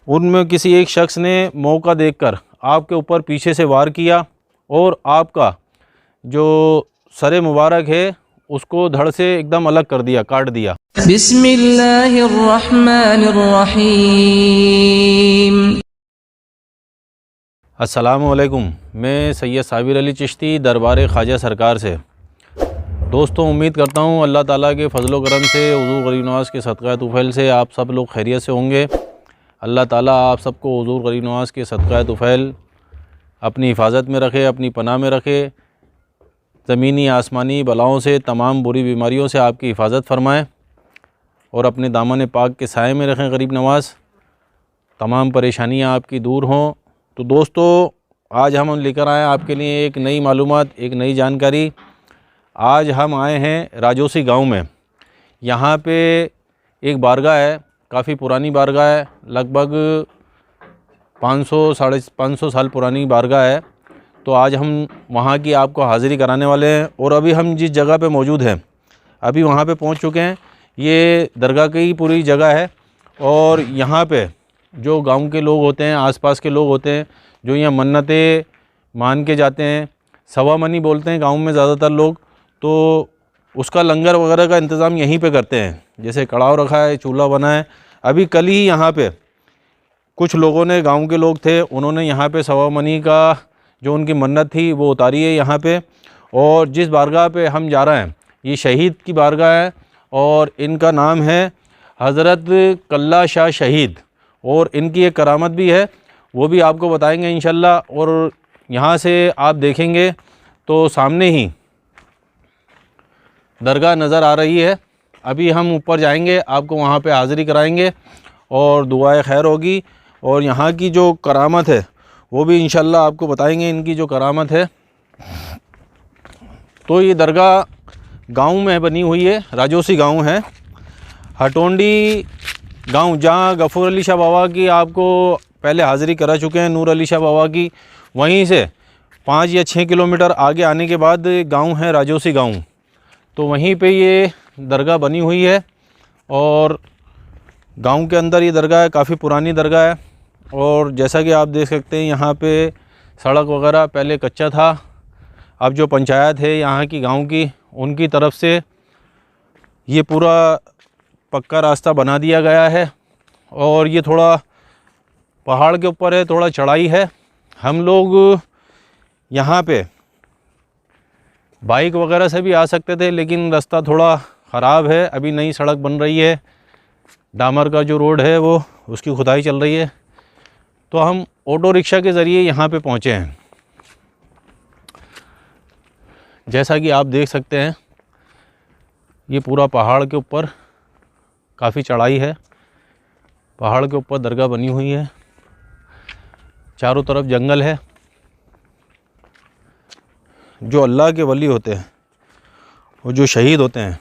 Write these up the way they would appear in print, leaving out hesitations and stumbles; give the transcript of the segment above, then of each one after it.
उनमें किसी एक शख्स ने मौका देखकर आपके ऊपर पीछे से वार किया और आपका जो सर मुबारक है उसको धड़ से एकदम अलग कर दिया, काट दिया। बिस्मिल्लाहिर्रहमानिर्रहीम। अस्सलामु अलैकुम। मैं सैयद साबिर अली चिश्ती दरबार ख्वाजा सरकार से। दोस्तों, उम्मीद करता हूँ अल्लाह ताला के फ़ज़ल व करम से, हुज़ूर गरीब नवाज़ के सदक़ा तुफ़ैल से आप सब लोग खैरियत से होंगे। अल्लाह ताला आप सबको हुज़ूर गरीब नवाज़ के सदक़ा तुफ़ैल अपनी हिफाज़त में रखे, अपनी पनाह में रखे। ज़मीनी आसमानी बलाओं से, तमाम बुरी बीमारियों से आपकी हिफाज़त फ़रमाएँ और अपने दामन पाक के साए में रखें गरीब नवाज़। तमाम परेशानियाँ आपकी दूर हों। तो दोस्तों, आज हम लेकर आए आपके लिए एक नई मालूमात, एक नई जानकारी। आज हम आए हैं राजोसी गांव में। यहाँ पे एक बारगाह है, काफ़ी पुरानी बारगाह है, लगभग 500 साढ़े 500 साल पुरानी बारगाह है। तो आज हम वहाँ की आपको हाज़िरी कराने वाले हैं। और अभी हम जिस जगह पे मौजूद हैं, अभी वहाँ पे पहुँच चुके हैं। ये दरगाह की पूरी जगह है और यहाँ पे जो गांव के लोग होते हैं, आसपास के लोग होते हैं, जो यहाँ मन्नतें मान के जाते हैं, सवा मनी बोलते हैं गांव में ज़्यादातर लोग, तो उसका लंगर वगैरह का इंतज़ाम यहीं पे करते हैं। जैसे कड़ाव रखा है, चूल्हा बना है। अभी कल ही यहाँ पे कुछ लोगों ने, गांव के लोग थे, उन्होंने यहाँ पे सवा मनी का जो उनकी मन्नत थी वो उतारी है यहाँ पे। और जिस बारगाह पे हम जा रहे हैं, ये शहीद की बारगाह है और इनका नाम है हज़रत कल्ला शाह शहीद। और इनकी एक करामत भी है, वो भी आपको बताएंगे इंशाल्लाह। और यहाँ से आप देखेंगे तो सामने ही दरगाह नज़र आ रही है। अभी हम ऊपर जाएंगे, आपको वहाँ पे हाज़िरी कराएंगे और दुआए खैर होगी। और यहाँ की जो करामत है वो भी इंशाल्लाह आपको बताएंगे, इनकी जो करामत है। तो ये दरगाह गांव में बनी हुई है, राजोसी गांव है, हटोंडी गांव, जहां गफ़ूर अली शाह बाबा की आपको पहले हाज़िरी करा चुके हैं, नूर अली शाह बाबा की। वहीं से 5 या 6 किलोमीटर आगे आने के बाद गांव है राजोसी गांव। तो वहीं पे ये दरगाह बनी हुई है और गांव के अंदर ये दरगाह है, काफ़ी पुरानी दरगाह है। और जैसा कि आप देख सकते हैं, यहाँ पे सड़क वगैरह पहले कच्चा था। अब जो पंचायत है यहाँ की, गांव की, उनकी तरफ से ये पूरा पक्का रास्ता बना दिया गया है। और ये थोड़ा पहाड़ के ऊपर है, थोड़ा चढ़ाई है। हम लोग यहाँ पे बाइक वगैरह से भी आ सकते थे, लेकिन रास्ता थोड़ा ख़राब है। अभी नई सड़क बन रही है, डामर का जो रोड है वो, उसकी खुदाई चल रही है। तो हम ऑटो रिक्शा के ज़रिए यहाँ पे पहुँचे हैं। जैसा कि आप देख सकते हैं, ये पूरा पहाड़ के ऊपर काफ़ी चढ़ाई है। पहाड़ के ऊपर दरगाह बनी हुई है, चारों तरफ जंगल है। जो अल्लाह के वली होते हैं और जो शहीद होते हैं,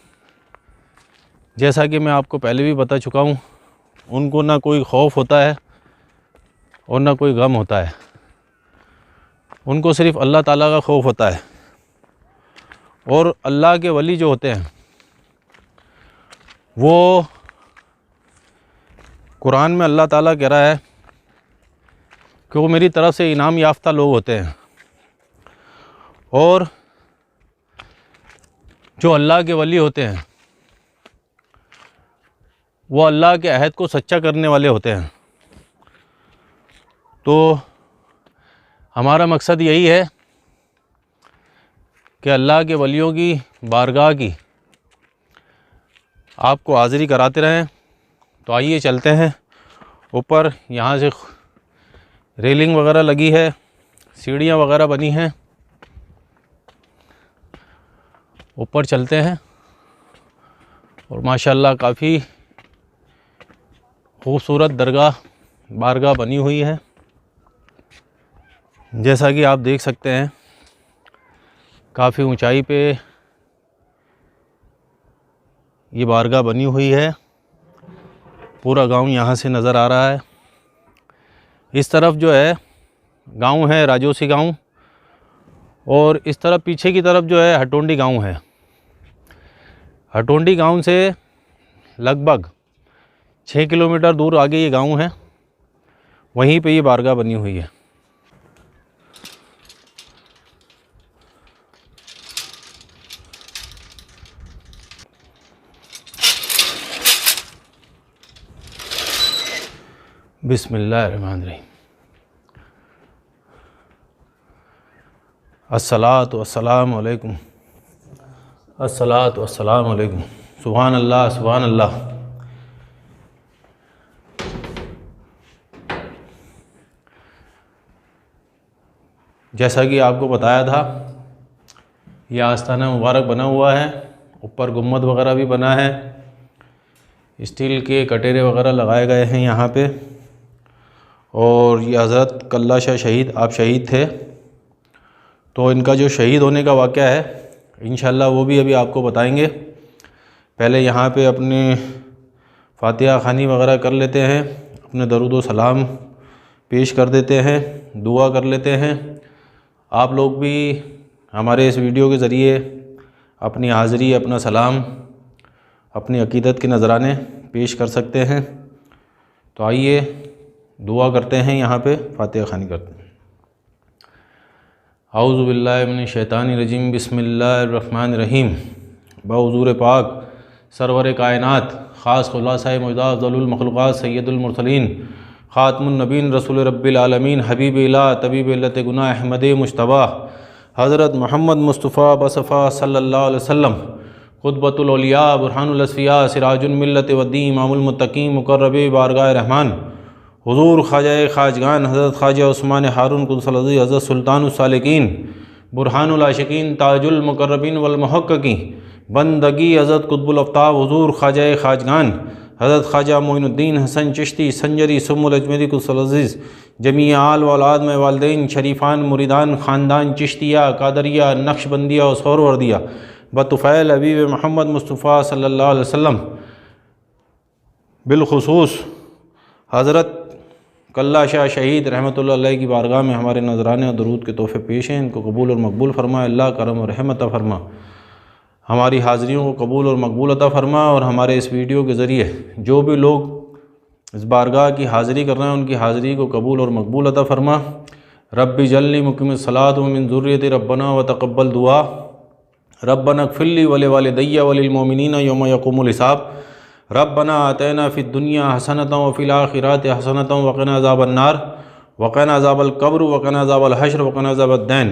जैसा कि मैं आपको पहले भी बता चुका हूँ, उनको ना कोई खौफ होता है और ना कोई गम होता है। उनको सिर्फ़ अल्लाह ताला का खौफ होता है। और अल्लाह के वली जो होते हैं, वो कुरान में अल्लाह ताला कह रहा है कि वो मेरी तरफ़ से इनाम याफ्ता लोग होते हैं। और जो अल्लाह के वली होते हैं, वो अल्लाह के अहद को सच्चा करने वाले होते हैं। तो हमारा मकसद यही है कि अल्लाह के वलियों की बारगाह की आपको हाज़िरी कराते रहें। तो आइए चलते हैं ऊपर। यहाँ से रेलिंग वगैरह लगी है, सीढ़ियाँ वगैरह बनी हैं, ऊपर चलते हैं। और माशाल्लाह काफ़ी खूबसूरत दरगाह बारगाह बनी हुई है। जैसा कि आप देख सकते हैं, काफ़ी ऊंचाई पे ये बारगाह बनी हुई है। पूरा गांव यहाँ से नज़र आ रहा है। इस तरफ जो है गांव है राजोसी गांव, और इस तरफ पीछे की तरफ जो है हटोंडी गांव है। हटोंडी गांव से लगभग 6 किलोमीटर दूर आगे ये गांव है। वहीं पे ये बारगाह बनी हुई है। बिस्मिल्लाहिर्रहमानिर्रहीम। अस्सलातु वस्सलामु अलैकुम, अस्सलातु वस्सलामु अलैकुम। सुभान अल्लाह, सुभान अल्लाह। जैसा कि आपको बताया था, यह आस्ताना मुबारक बना हुआ है, ऊपर गुम्बद वगैरह भी बना है, स्टील के कटेरे वगैरह लगाए गए हैं यहाँ पे। और ये हज़रत कल्ला शाह शहीद, आप शहीद थे, तो इनका जो शहीद होने का वाक़या है इंशाअल्लाह वो भी अभी आपको बताएंगे। पहले यहाँ पे अपने फातिहा ख़ानी वगैरह कर लेते हैं, अपने दरूद व सलाम पेश कर देते हैं, दुआ कर लेते हैं। आप लोग भी हमारे इस वीडियो के ज़रिए अपनी हाज़िरी, अपना सलाम, अपनी अक़ीदत के नज़राने पेश कर सकते हैं। तो आइए दुआ करते हैं, यहाँ पे फातिहा ख़ानी करते हैं। औज़ु बिल्लाहि मिनश शैतानिर रजीम, बिस्मिल्लाहिर्रहमानिर्रहीम। बहुज़ूर पाक सरवर कायनात, ख़ास खुलासा मुजदा अफ़ज़लुल मख़लूक़ात सय्यदुल मुरसलीन ख़ातमुन नबीन रसूल रब्बिल आलमीन हबीब इलाह तबीब इल्लत गुनाह अहमद मुज्तबा हज़रत मोहम्मद मुस्तफ़ा बसफ़ा सल्लल्लाहु अलैहि वसल्लम क़ुतबतुल औलिया बुरहानुल अस्फ़िया सिराजुल मिल्लत वद्दीन इमामुल मुत्तक़ीन मुक़र्रब बारगाह रहमान हुज़ूर ख्वाजा ख़ाजगान हज़रत ख्वाजा उस्मान हारून क़ुद्दुसल्लाहु अज़ीज़ हज़रत सुल्तानुस सालिकीन बुरहानुल आशिकीन ताजुल मुक़र्रबीन वल मुहक्किकीन बंदगी हज़रत क़ुतबुल आफ्ताब हुज़ूर ख्वाजा ख़ाजगान हज़रत ख्वाजा मोइनुद्दीन हसन चिश्ती संजरी सुम्मुल अजमेरी क़ुद्दुसल्लाहु अज़ीज़ जमीअ आल व औलाद में वालिदैन शरीफान मुरीदान ख़ानदान चिश्तिया कादरिया नक्शबंदिया और सोहरवर्दिया बतुफ़ैल हबीब मोहम्मद मुस्तफ़ा सल्लल्लाहु अलैहि वसल्लम बिलख़ुसूस हज़रत कल्ला शाह शहीद रहमतुल्लाह अलैह की बारगाह में हमारे नज़राने और दरूद के तोहफ़े पेश हैं। इनको कबूल और मकबूल फ़रमा, अल्लाह करम और रहमत फ़रमा, हमारी हाज़िरियों को कबूल और मकबूल अता फ़रमा। और हमारे इस वीडियो के ज़रिए जो भी लोग इस बारगाह की हाज़िरी कर रहे हैं उनकी हाज़िरी को कबूल और मकबूल अता फ़रमा। रब्बी जल्ली मुक़ीमिस सलात व मिन ज़ुर्रियति रब्बना व तक़ब्बल दुआ रब्बना इग़फ़िरली व लिवालिदैया व लिल-मोमिनीना यौम यक़ूमुल हिसाब रब्बना आतैना फ़िद दुनिया हसनतन व फ़िल आख़िरति हसनतन व क़िना अज़ाबन्नार व क़िना अज़ाबल क़ब्र व क़िना अज़ाबल हश्र व क़िना अज़ाबद्दैन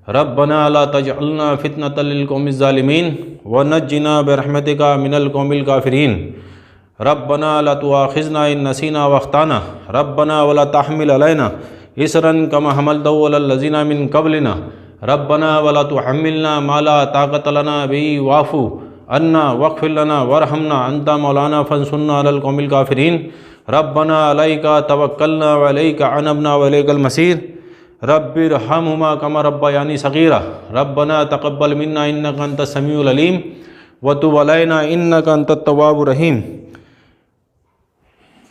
रब्बना ला तजअलना फ़ितनतल लिल क़ौमिज़ ज़ालिमीन व नज्जिना बिरहमतिका मिनल क़ौमिल काफ़िरीन रब्बना ला तुआख़िज़ना इन नसीना व अख़्ताना रब्बना व ला तहमिल अलैना इसरन कमा हमलतहु अलल लज़ीना मिन क़ब्लिना रब्बना व ला तुहम्मिलना मा ला ताक़त लना बिही वाफ़ु अन्ना वग़फ़िर लना वरहमना अंता मौलाना फ़ंसुरना अलल क़ौमिल काफ़िरीन रब्बना अलैका तवक्कलना व अलैका अनबना व इलैकल मसीर रब्बिरहमहुमा कमा रब्बयानी सग़ीरा रब्बना तक़ब्बल मिन्ना इन्नका अंतस समीउल अलीम व तुब अलैना इन्नका अंतत तव्वाबुर रहीम।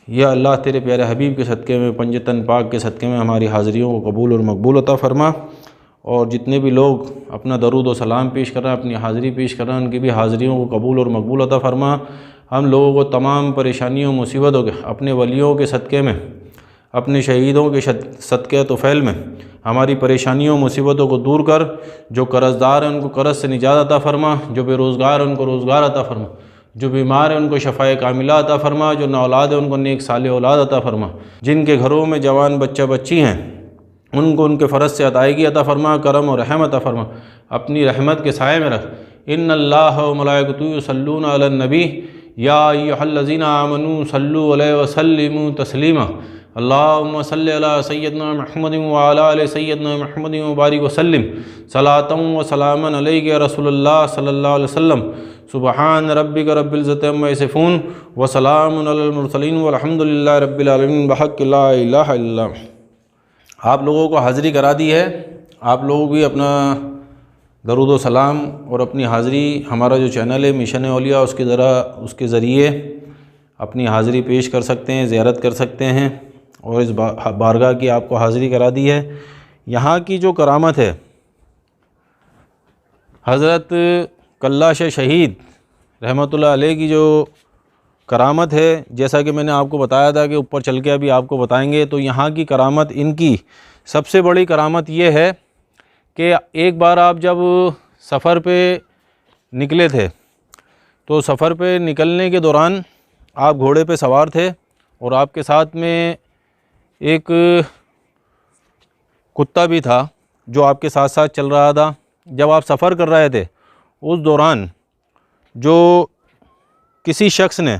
या अल्लाह तेरे प्यारे हबीब के सदक़े में, पंजतन पाक के सदक़े में हमारी हाज़िरियों को कबूल और मकबूल अता फ़रमा। और जितने भी लोग अपना दरूद व सलाम पेश कर रहे हैं, अपनी हाज़िरी पेश कर रहे हैं, उनकी भी हाज़िरियों को कबूल और मकबूल अता फ़रमा। हम लोगों को तमाम परेशानियों मुसीबतों के अपने वलियों के सदक़े में, अपने शहीदों के सदक़े तोफ़ैल में हमारी परेशानियों मुसीबतों को दूर कर, जो कर्ज़दार हैं उनको कर्ज़ से निजात अता फ़रमा, जो बेरोज़गार हैं उनको रोज़गार अता फ़रमा, जो बीमार हैं उनको शफ़ाए कामिला अता फ़रमा, जो नाऔलाद हैं उनको नेक साले औलाद अता फ़रमा, जिनके घरों में जवान बच्चा बच्ची हैं उनको उनके फ़र्ज़ से अदायगी अता फ़रमा, करम और रहम अता फ़रमा, अपनी रहमत के साए में रख। इन्नल्लाह व मलाइकतुहु युसल्लूना अलन नबी या अय्युहल्लज़ीना आमनू सल्लु अलैहि व सल्लिमू तस्लीमा अल्लाहुम्मा सल्लि अला सय्यदना मुहम्मदिन व अला आलि सय्यदना मुहम्मदिन व बारिक व सल्लिम सलातन व सलामन अलैका या रसूलल्लाह सल्लल्लाहु अलैहि वसल्लम। सुबहान रब्बिका रब्बिल इज़्ज़ति अम्मा यसिफ़ून व सलामुन अलल मुरसलीन वल्हम्दुलिल्लाहि रब्बिल आलमीन बहक़्क़ि ला इलाहा इल्लल्लाह। आप लोगों को हाज़िरी करा दी है, आप लोग भी अपना दरूद व सलाम और अपनी हाज़िरी, हमारा जो चैनल है मिशन औलिया, उसके ज़रिए अपनी हाज़िरी पेश कर सकते हैं, ज़ियारत कर सकते हैं। और इस बारगाह की आपको हाज़िरी करा दी है। यहाँ की जो करामत है, हज़रत कल्ला शाह शहीद रहमतुल्लाह अलैह की जो करामत है, जैसा कि मैंने आपको बताया था कि ऊपर चल के अभी आपको बताएंगे। तो यहाँ की करामत, इनकी सबसे बड़ी करामत ये है कि एक बार आप जब सफ़र पे निकले थे, तो सफ़र पे निकलने के दौरान आप घोड़े पे सवार थे और आपके साथ में एक कुत्ता भी था जो आपके साथ साथ चल रहा था। जब आप सफ़र कर रहे थे उस दौरान जो किसी शख्स ने,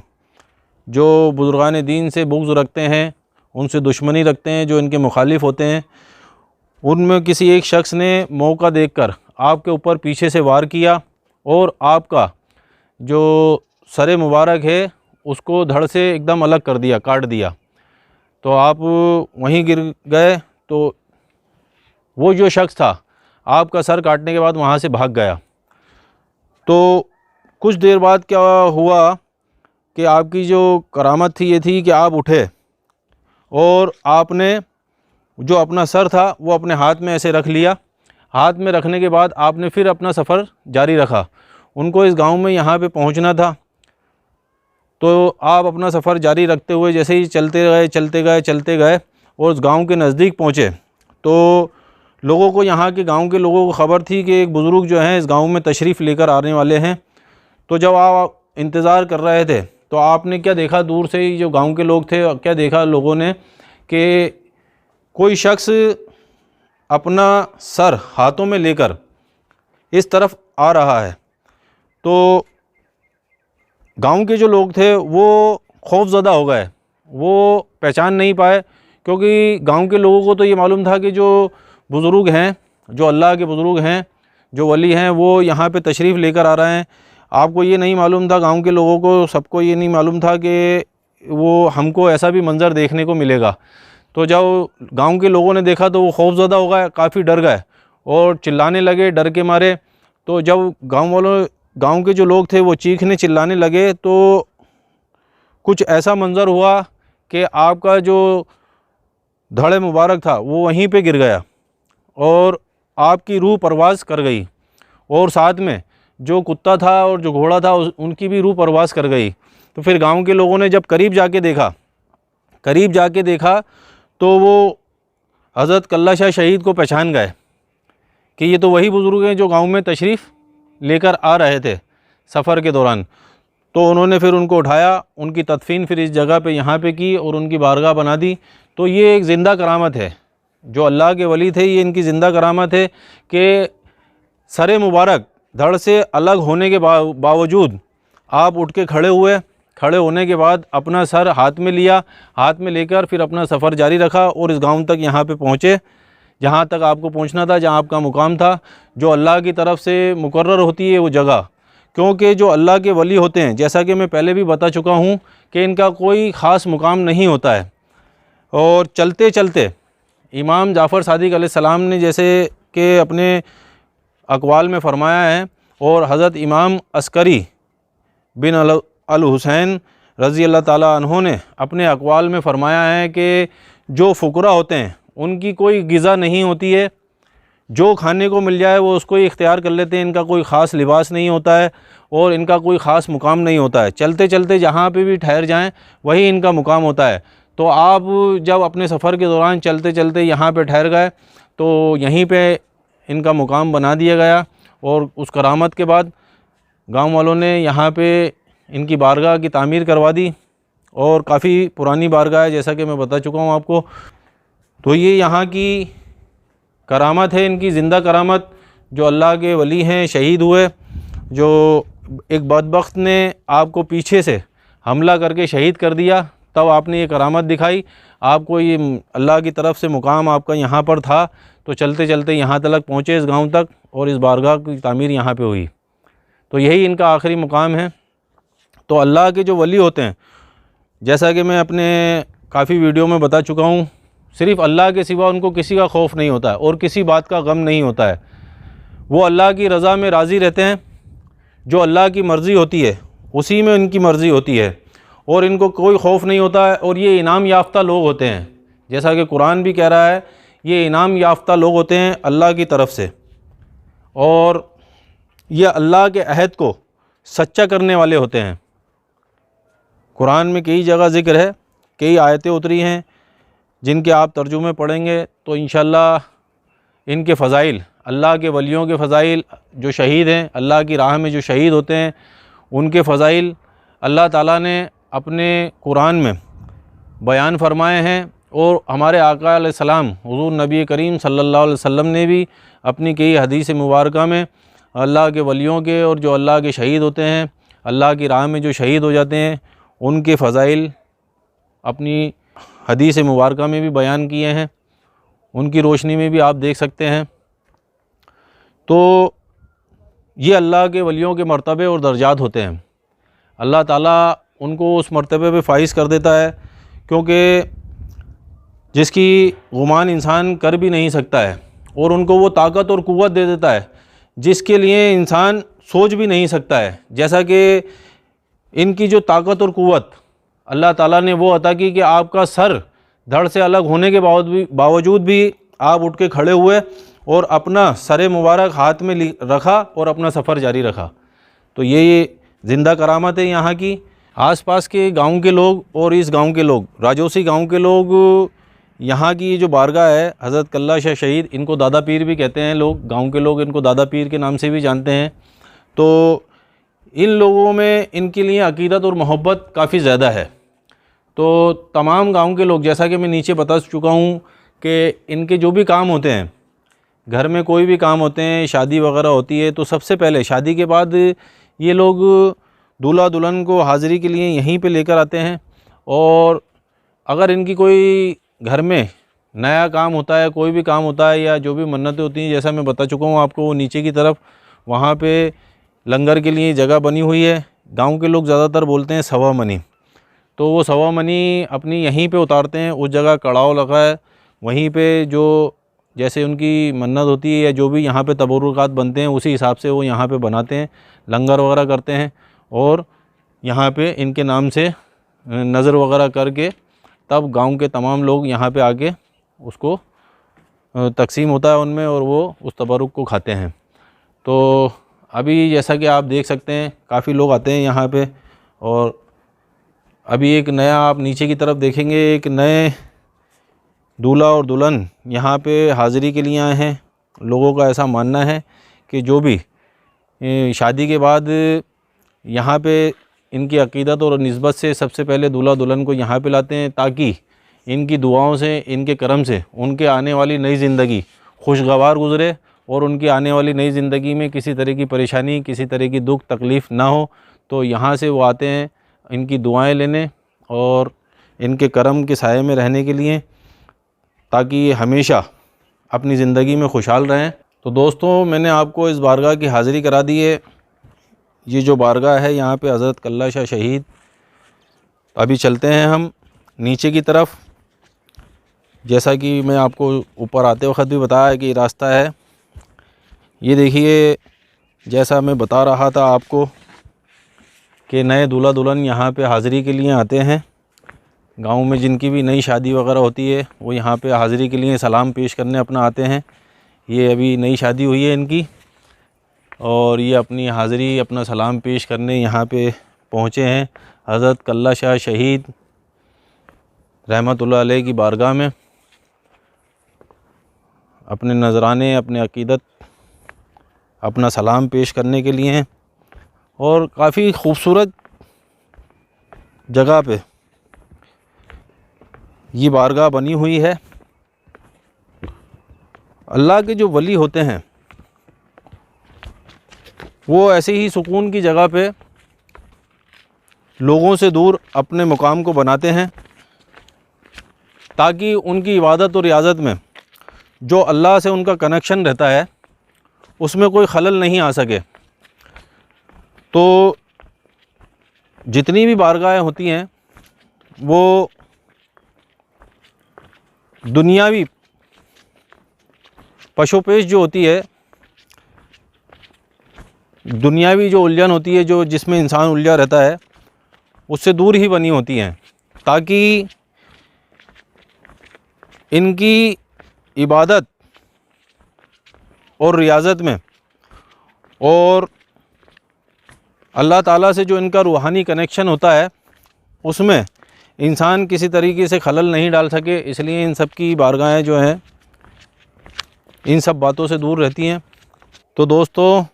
जो बुज़ुर्गान दीन से बुग़्ज़ रखते हैं, उनसे दुश्मनी रखते हैं, जो इनके मुखालिफ होते हैं, उनमें किसी एक शख्स ने मौका देखकर आपके ऊपर पीछे से वार किया और आपका जो सर मुबारक है उसको धड़ से एकदम अलग कर दिया, काट दिया। तो आप वहीं गिर गए। तो वो जो शख्स था आपका सर काटने के बाद वहाँ से भाग गया। तो कुछ देर बाद क्या हुआ कि आपकी जो करामत थी ये थी कि आप उठे और आपने जो अपना सर था वो अपने हाथ में ऐसे रख लिया। हाथ में रखने के बाद आपने फिर अपना सफ़र जारी रखा। उनको इस गांव में यहाँ पे पहुँचना था, तो आप अपना सफ़र जारी रखते हुए जैसे ही चलते गए और उस गांव के नज़दीक पहुँचे, तो लोगों को, यहाँ के गांव के लोगों को खबर थी कि एक बुज़ुर्ग जो हैं इस गांव में तशरीफ़ लेकर आने वाले हैं। तो जब आप इंतज़ार कर रहे थे तो आपने क्या देखा, दूर से ही जो गांव के लोग थे, क्या देखा लोगों ने कि कोई शख्स अपना सर हाथों में लेकर इस तरफ आ रहा है। तो गांव के जो लोग थे वो खौफज़दा हो गए, वो पहचान नहीं पाए, क्योंकि गांव के लोगों को तो ये मालूम था कि जो बुज़ुर्ग हैं, जो अल्लाह के बुज़ुर्ग हैं, जो वली हैं, वो यहाँ पे तशरीफ़ लेकर आ रहे हैं। आपको ये नहीं मालूम था, गांव के लोगों को, सबको ये नहीं मालूम था कि वो हमको ऐसा भी मंज़र देखने को मिलेगा। तो जब गांव के लोगों ने देखा तो वो खौफज़दा हो गए, काफ़ी डर गए और चिल्लाने लगे डर के मारे। तो जब गांव के जो लोग थे वो चीखने चिल्लाने लगे, तो कुछ ऐसा मंज़र हुआ कि आपका जो धड़े मुबारक था वो वहीं पे गिर गया और आपकी रूह परवाज़ कर गई, और साथ में जो कुत्ता था और जो घोड़ा था उनकी भी रूह परवाज़ कर गई। तो फिर गांव के लोगों ने जब करीब जाके देखा तो वो हज़रत कल्ला शाह शहीद को पहचान गए कि ये तो वही बुज़ुर्ग हैं जो गांव में तशरीफ़ लेकर आ रहे थे सफ़र के दौरान। तो उन्होंने फिर उनको उठाया, उनकी तदफीन फिर इस जगह पे यहाँ पे की और उनकी बारगाह बना दी। तो ये एक ज़िंदा करामत है, जो अल्लाह के वली थे, ये इनकी ज़िंदा करामत है कि सर मुबारक धड़ से अलग होने के बावजूद आप उठ के खड़े हुए, खड़े होने के बाद अपना सर हाथ में लिया, हाथ में लेकर फिर अपना सफ़र जारी रखा और इस गांव तक यहाँ पे पहुँचे जहाँ तक आपको पहुँचना था, जहाँ आपका मुकाम था, जो अल्लाह की तरफ से मुकर्रर होती है वो जगह। क्योंकि जो अल्लाह के वली होते हैं, जैसा कि मैं पहले भी बता चुका हूँ कि इनका कोई ख़ास मुकाम नहीं होता है। और चलते चलते इमाम जाफ़र सादिक़ अलैहिस्सलाम ने जैसे कि अपने अक़वाल में फ़रमाया है, और हज़रत इमाम अस्करी बिन अल हुसैन रज़ी अल्लाह ताला अन्हो ने अपने अक़वाल में फ़रमाया है कि जो फ़ुक़रा होते हैं उनकी कोई ग़िज़ा नहीं होती है, जो खाने को मिल जाए वो उसको ही इख्तियार कर लेते हैं। इनका कोई ख़ास लिबास नहीं होता है और इनका कोई ख़ास मुकाम नहीं होता है। चलते चलते जहाँ पे भी ठहर जाएं वही इनका मुकाम होता है। तो आप जब अपने सफ़र के दौरान चलते चलते यहाँ पे ठहर गए तो यहीं पे इनका मुकाम बना दिया गया, और उस करामत के बाद गांव वालों ने यहाँ पे इनकी बारगाह की तामीर करवा दी, और काफ़ी पुरानी बारगाह है जैसा कि मैं बता चुका हूँ आपको। तो ये यहाँ की करामत है, इनकी ज़िंदा करामत, जो अल्लाह के वली हैं, शहीद हुए, जो एक बदबख्त ने आपको पीछे से हमला करके शहीद कर दिया, तब आपने ये करामत दिखाई। आपको ये अल्लाह की तरफ से मुकाम आपका यहाँ पर था, तो चलते चलते यहाँ तक पहुँचे, इस गांव तक, और इस बारगाह की तामीर यहाँ पे हुई। तो यही इनका आखिरी मुकाम है। तो अल्लाह के जो वली होते हैं, जैसा कि मैं अपने काफ़ी वीडियो में बता चुका हूँ, सिर्फ़ अल्लाह के सिवा उनको किसी का खौफ नहीं होता है और किसी बात का गम नहीं होता है। वो अल्लाह की रज़ा में राज़ी रहते हैं, जो अल्लाह की मर्ज़ी होती है उसी में इनकी मर्ज़ी होती है, और इनको कोई खौफ नहीं होता है। और ये इनाम याफ्ता लोग होते हैं, जैसा कि कुरान भी कह रहा है, ये इनाम याफ्ता लोग होते हैं अल्लाह की तरफ से, और ये अल्लाह के अहद को सच्चा करने वाले होते हैं। कुरान में कई जगह ज़िक्र है, कई आयतें उतरी हैं जिनके आप तर्जुमे पढ़ेंगे तो इंशाअल्लाह इनके फ़ज़ाइल, अल्लाह के वलियों के फ़ज़ाइल, जो शहीद हैं अल्लाह की राह में जो शहीद होते हैं उनके फ़ज़ाइल अल्लाह ताला ने अपने कुरान में बयान फरमाए हैं। और हमारे आका अलैहिस्सलाम हुज़ूर नबी करीम सल्लल्लाहु अलैहि वसल्लम ने भी अपनी कई हदीस मुबारका में अल्लाह के वलियों के और जो अल्लाह के शहीद होते हैं, अल्लाह की राह में जो शहीद हो जाते हैं, उनके फ़ज़ाइल अपनी हदीस मुबारका में भी बयान किए हैं। उनकी रोशनी में भी आप देख सकते हैं। तो ये अल्लाह के वलियों के मर्तबे और दर्जात होते हैं। अल्लाह ताला उनको उस मर्तबे पे फ़ाइज़ कर देता है, क्योंकि जिसकी गुमान इंसान कर भी नहीं सकता है, और उनको वो ताकत और क़ुव्वत दे देता है जिसके लिए इंसान सोच भी नहीं सकता है। जैसा कि इनकी जो ताकत और क़ुव्वत अल्लाह ताला ने वो अता की कि आपका सर धड़ से अलग होने के बावजूद भी आप उठ के खड़े हुए और अपना सर मुबारक हाथ में रखा और अपना सफ़र जारी रखा। तो ये ज़िंदा करामत है यहाँ की। आसपास के गांव के लोग और इस गांव के लोग, राजौसी गांव के लोग, यहाँ की जो बारगाह है हज़रत कल्ला शाह शहीद, इनको दादा पीर भी कहते हैं लोग, गांव के लोग इनको दादा पीर के नाम से भी जानते हैं। तो इन लोगों में इनके लिए अक़ीदत और मोहब्बत काफ़ी ज़्यादा है। तो तमाम गांव के लोग, जैसा कि मैं नीचे बता चुका हूँ कि इनके जो भी काम होते हैं, घर में कोई भी काम होते हैं, शादी वगैरह होती है, तो सबसे पहले शादी के बाद ये लोग दूल्हा दुल्हन को हाज़िरी के लिए यहीं पे लेकर आते हैं। और अगर इनकी कोई घर में नया काम होता है, कोई भी काम होता है या जो भी मन्नतें होती हैं, जैसा मैं बता चुका हूँ आपको, वो नीचे की तरफ वहाँ पे लंगर के लिए जगह बनी हुई है। गांव के लोग ज़्यादातर बोलते हैं सवा मनी, तो वो सवा मनी अपनी यहीं पे उतारते हैं। उस जगह कड़ाव लगा है, वहीं पे जो जैसे उनकी मन्नत होती है या जो भी यहाँ पे तबरुकात बनते हैं उसी हिसाब से वो यहाँ पे बनाते हैं, लंगर वगैरह करते हैं। और यहाँ पे इनके नाम से नज़र वगैरह करके तब गांव के तमाम लोग यहाँ पे आके उसको तकसीम होता है उनमें, और वो उस तबरुक को खाते हैं। तो अभी जैसा कि आप देख सकते हैं काफ़ी लोग आते हैं यहाँ पे। और अभी एक नया आप नीचे की तरफ देखेंगे, एक नए दूल्हा और दुल्हन यहाँ पे हाज़िरी के लिए आए हैं। लोगों का ऐसा मानना है कि जो भी शादी के बाद यहाँ पे इनकी अक़ीदत और निस्बत से सबसे पहले दूल्हा दुल्हन को यहाँ पे लाते हैं, ताकि इनकी दुआओं से, इनके करम से उनके आने वाली नई ज़िंदगी खुशगवार गुज़रे और उनकी आने वाली नई ज़िंदगी में किसी तरह की परेशानी, किसी तरह की दुख तकलीफ़ ना हो। तो यहाँ से वो आते हैं इनकी दुआएं लेने और इनके करम के साये में रहने के लिए, ताकि ये हमेशा अपनी ज़िंदगी में खुशहाल रहें। तो दोस्तों, मैंने आपको इस बारगाह की हाज़िरी करा दी है। ये जो बारगाह है यहाँ पे हज़रत कल्ला शाह शहीद। अभी चलते हैं हम नीचे की तरफ। जैसा कि मैं आपको ऊपर आते वक्त भी बताया कि रास्ता है, ये देखिए। जैसा मैं बता रहा था आपको कि नए दूल्हा दुल्हन यहाँ पे हाज़िरी के लिए आते हैं। गांव में जिनकी भी नई शादी वगैरह होती है वो यहाँ पे हाज़िरी के लिए सलाम पेश करने अपना आते हैं। ये अभी नई शादी हुई है इनकी, और ये अपनी हाज़िरी, अपना सलाम पेश करने यहाँ पे पहुँचे हैं हज़रत कल्ला शाह शहीद रहमतुल्लाह अलैह की बारगाह में। अपने नजराने, अपने अक़ीदत, अपना सलाम पेश करने के लिए हैं। और काफ़ी ख़ूबसूरत जगह पे ये बारगाह बनी हुई है। अल्लाह के जो वली होते हैं वो ऐसे ही सुकून की जगह पे लोगों से दूर अपने मुकाम को बनाते हैं, ताकि उनकी इबादत और रियाज़त में जो अल्लाह से उनका कनेक्शन रहता है उसमें कोई खलल नहीं आ सके। तो जितनी भी बारगाहें होती हैं वो दुनियावी पशोपेश जो होती है, दुनियावी जो उलझन होती है, जो जिसमें इंसान उलझा रहता है, उससे दूर ही बनी होती हैं, ताकि इनकी इबादत और रियाज़त में और अल्लाह ताला से जो इनका रूहानी कनेक्शन होता है उसमें इंसान किसी तरीके से खलल नहीं डाल सके, इसलिए इन सब की बारगाहें जो हैं इन सब बातों से दूर रहती हैं। तो दोस्तों,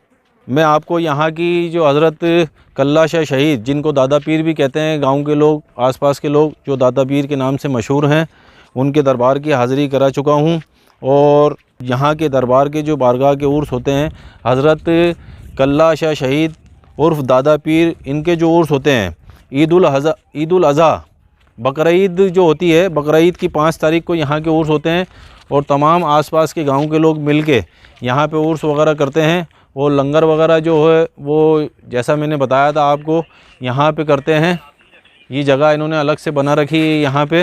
मैं आपको यहाँ की जो हज़रत कल्ला शाह शहीद, जिनको दादा पीर भी कहते हैं, गांव के लोग, आसपास के लोग जो दादा पीर के नाम से मशहूर हैं, उनके दरबार की हाज़िरी करा चुका हूँ। और यहाँ के दरबार के जो बारगाह के उर्स होते हैं, हज़रत कल्ला शाह शहीद उर्फ़ दादा पीर, इनके जो उर्स होते हैं, ईद उल अज़हा बकरीद जो होती है, बकरीद की 5 तारीख को यहाँ के उर्स होते हैं। और तमाम आसपास के गांव के लोग मिलके यहाँ पे उर्स वगैरह करते हैं। और लंगर वगैरह जो है वो जैसा मैंने बताया था आपको, यहाँ पे करते हैं। ये जगह इन्होंने अलग से बना रखी है यहाँ पे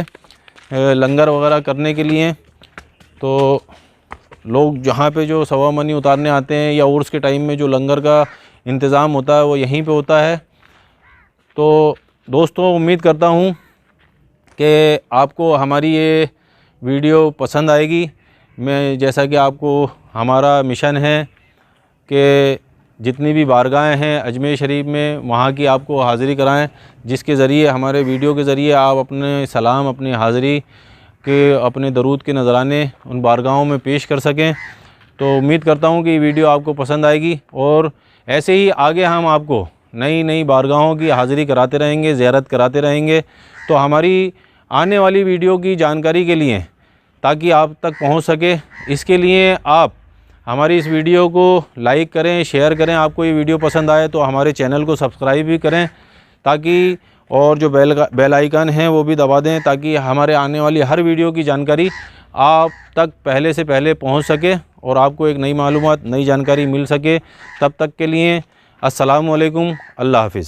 लंगर वगैरह करने के लिए। तो लोग जहाँ पे जो सवा मनी उतारने आते हैं या उर्स के टाइम में जो लंगर का इंतज़ाम होता है वो यहीं पे होता है। तो दोस्तों, उम्मीद करता हूँ कि आपको हमारी ये वीडियो पसंद आएगी। मैं जैसा कि आपको हमारा मिशन है कि जितनी भी बारगाहें हैं अजमेर शरीफ में, वहाँ की आपको हाज़िरी कराएं, जिसके ज़रिए, हमारे वीडियो के ज़रिए आप अपने सलाम, अपनी हाज़िरी के, अपने दरूद के नज़राने उन बारगाहों में पेश कर सकें। तो उम्मीद करता हूँ कि वीडियो आपको पसंद आएगी और ऐसे ही आगे हम आपको नई नई बारगाहों की हाज़िरी कराते रहेंगे, ज़ियारत कराते रहेंगे। तो हमारी आने वाली वीडियो की जानकारी के लिए, ताकि आप तक पहुंच सके, इसके लिए आप हमारी इस वीडियो को लाइक करें, शेयर करें। आपको ये वीडियो पसंद आए तो हमारे चैनल को सब्सक्राइब भी करें, ताकि और जो बेल आइकन है वो भी दबा दें, ताकि हमारे आने वाली हर वीडियो की जानकारी आप तक पहले से पहले पहुंच सके और आपको एक नई मालूमात, नई जानकारी मिल सके। तब तक के लिए अस्सलामु अलैकुम, अल्लाह हाफ़िज़।